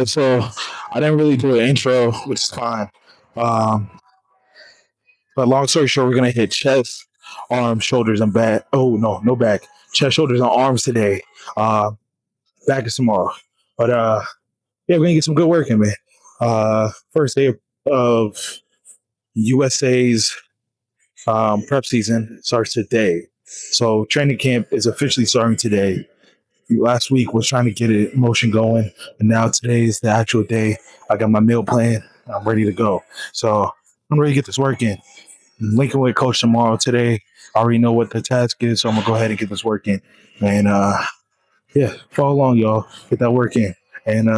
So I didn't really do an intro, which is fine. Um, but long story short, we're gonna hit chest, arms, shoulders, and back. Oh no, no back. Chest, shoulders, and arms today. Uh, Back is tomorrow. But yeah, we're gonna get some good work in, man. First day of USA's prep season starts today. So training camp is officially starting today. Last week was trying to get it motion going, and now today is the actual day. I got my meal plan. I'm ready to go. So I'm ready to get this work in. Linking with coach tomorrow. Today, I already know what the task is, so I'm gonna go ahead and get this work in. And yeah, follow along, y'all. Get that work in. And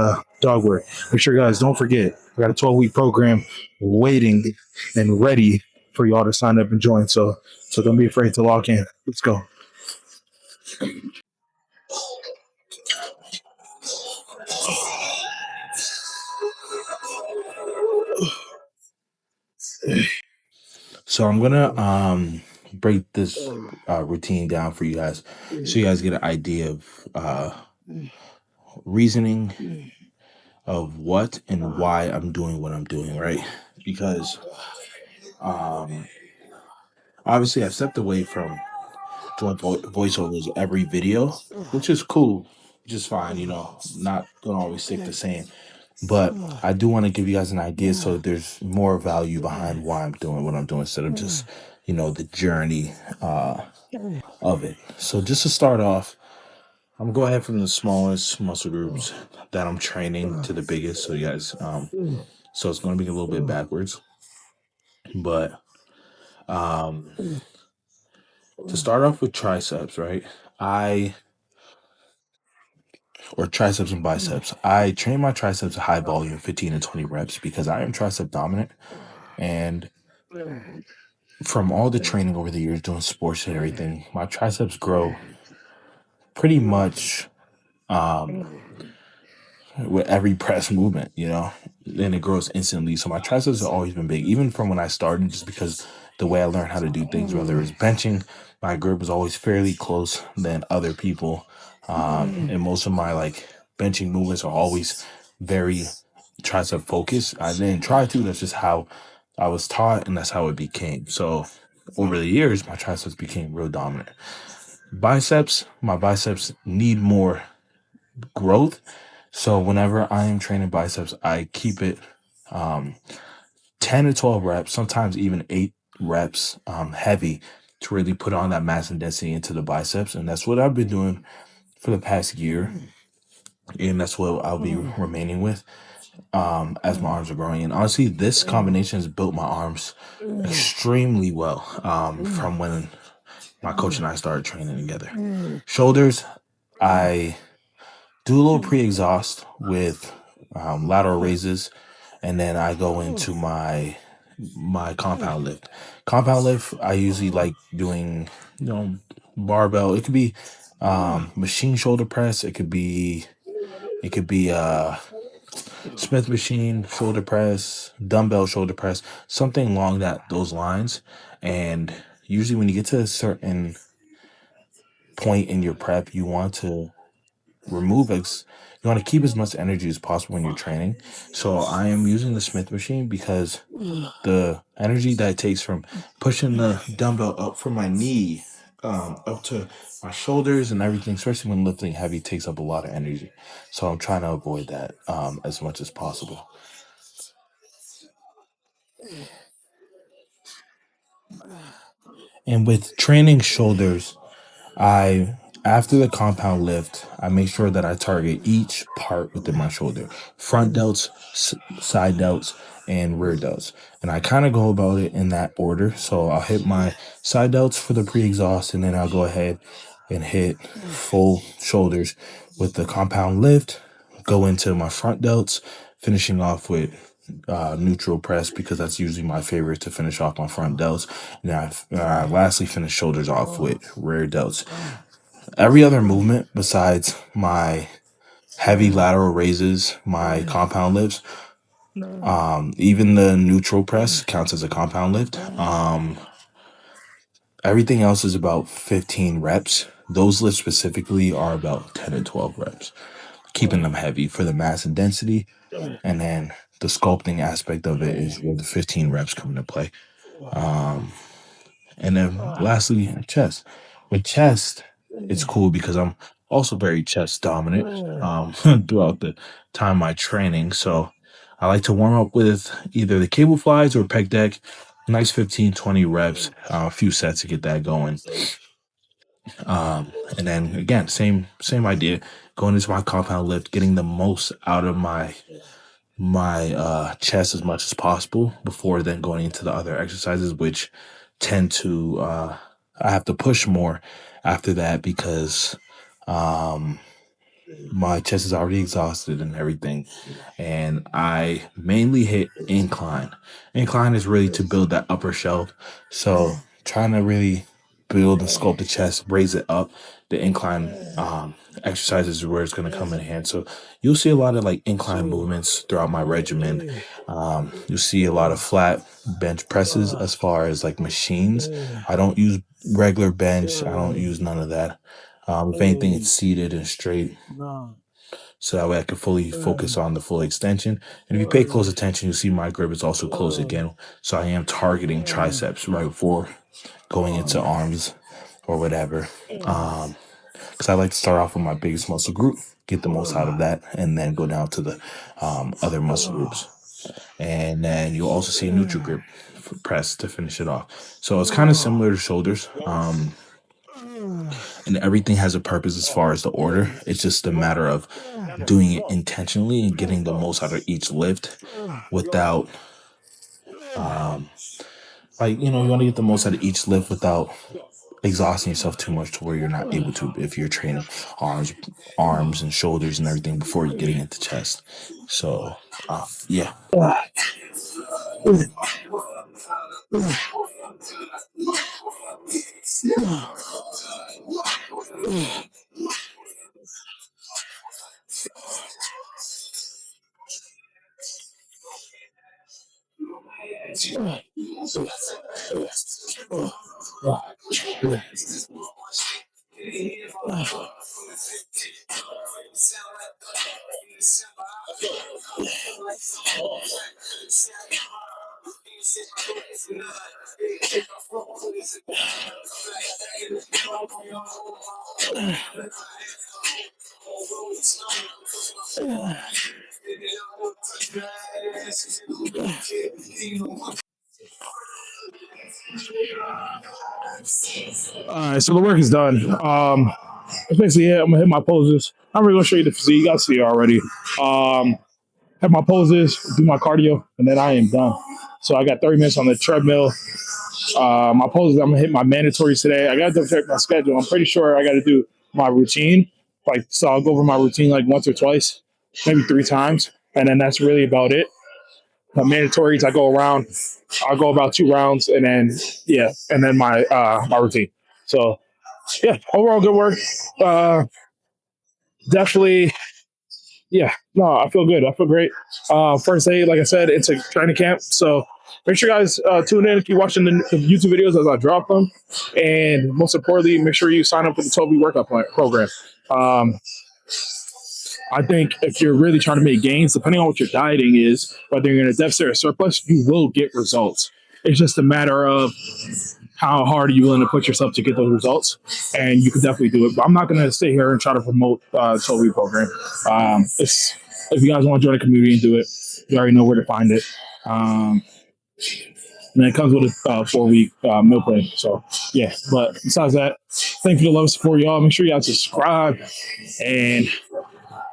dog work. Make sure, guys, don't forget. We got a 12-week program waiting and ready for y'all to sign up and join. So don't be afraid to log in. Let's go. So I'm gonna break this routine down for you guys, so you guys get an idea of reasoning of what and why I'm doing what I'm doing, right? Because um, obviously I've stepped away from doing voiceovers every video, which is cool, which is fine. Not gonna always stick the same, but I do want to give you guys an idea so there's more value behind why I'm doing what I'm doing instead of just the journey of it. So just to start off, I'm gonna go ahead from the smallest muscle groups that I'm training to the biggest. So you guys, so it's gonna be a little bit backwards, but um, to start off with triceps, right? I or triceps and biceps. I train my triceps at high volume, 15 to 20 reps, because I am tricep dominant. And from all the training over the years, doing sports and everything, my triceps grow pretty much um, with every press movement, and it grows instantly. So my triceps have always been big, even from when I started, just because the way I learned how to do things, whether it's benching, my grip was always fairly close than other people. And most of my benching movements are always very tricep focused. I didn't try to, that's just how I was taught, and that's how it became. So over the years, my triceps became real dominant. My biceps need more growth. So whenever I am training biceps, I keep it um, 10 to 12 reps, sometimes even 8 reps heavy, to really put on that mass and density into the biceps. And that's what I've been doing for the past year. And that's what I'll be remaining with as my arms are growing. And honestly, this combination has built my arms extremely well from when my coach and I started training together. Shoulders, I do a little pre-exhaust with lateral raises, and then I go into my compound lift. Compound lift, I usually like doing, barbell. It could be machine shoulder press. It could be Smith machine shoulder press, dumbbell shoulder press, something along those lines. And usually when you get to a certain point in your prep, you want to you want to keep as much energy as possible when you're training. So I am using the Smith machine because the energy that it takes from pushing the dumbbell up from my knee up to my shoulders and everything, especially when lifting heavy, takes up a lot of energy. So I'm trying to avoid that as much as possible. And with training shoulders, I after the compound lift, I make sure that I target each part within my shoulder: front delts, side delts, and rear delts. And I kind of go about it in that order. So I'll hit my side delts for the pre-exhaust, and then I'll go ahead and hit full shoulders with the compound lift. Go into my front delts, finishing off with neutral press, because that's usually my favorite to finish off my front delts. And I lastly finish shoulders off with rear delts. Every other movement besides my heavy lateral raises, my compound lifts, even the neutral press counts as a compound lift. Everything else is about 15 reps. Those lifts specifically are about 10 to 12 reps. keeping them heavy for the mass and density. And then the sculpting aspect of it is where the 15 reps come into play. Um, and then lastly, chest. With chest, it's cool because I'm also very chest dominant throughout the time of my training. So I like to warm up with either the cable flies or pec deck. Nice 15, 20 reps, a few sets to get that going. And then again, same idea. Going into my compound lift, getting the most out of my chest as much as possible before then going into the other exercises, which tend to I have to push more after that because um my chest is already exhausted and everything. And I mainly hit incline. Incline is really to build that upper shelf. So trying to really build and sculpt the chest, raise it up. The incline exercises is where it's going to come in hand. So you'll see a lot of like incline movements throughout my regimen. You'll see a lot of flat bench presses as far as like machines. I don't use regular bench. I don't use none of that. If anything, it's seated and straight. So that way I can fully focus on the full extension. And if you pay close attention, you'll see my grip is also close again. So I am targeting triceps right before going into arms or whatever. Because I like to start off with my biggest muscle group, get the most out of that, and then go down to the other muscle groups. And then you'll also see a neutral grip press to finish it off. So it's kind of similar to shoulders. And everything has a purpose as far as the order. It's just a matter of doing it intentionally and getting the most out of each lift without like you want to get the most out of each lift without exhausting yourself too much to where you're not able to if you're training arms and shoulders and everything before you're getting into chest. So yeah. All right, so the work is done. That's basically it. I'm gonna hit my poses. I'm really gonna show you the physique. You guys see it already. Have my poses, do my cardio, and then I am done. So I got 30 minutes on the treadmill. My poses, I'm gonna hit my mandatories today. I gotta double check my schedule. I'm pretty sure I gotta do my routine. Like, so I'll go over my routine like once or twice, maybe 3 times, and then that's really about it. My mandatories, I go around. I'll go about 2 rounds, and then and then my routine. So yeah, overall good work. Definitely, yeah. No, I feel good. I feel great. First day, like I said, it's a training camp. So make sure you guys tune in, keep watching the YouTube videos as I drop them. And most importantly, make sure you sign up for the Toby workout program. Um, I think if you're really trying to make gains, depending on what your dieting is, whether you're in a deficit or surplus, you will get results. It's just a matter of how hard are you willing to put yourself to get those results, and you can definitely do it. But I'm not going to sit here and try to promote Toby program. If you guys want to join the community and do it, you already know where to find it. And it comes with a 4-week meal plan. So yeah, but besides that, thank you for the love and support, y'all. Make sure y'all subscribe, and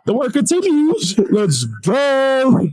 the work continues. Let's go.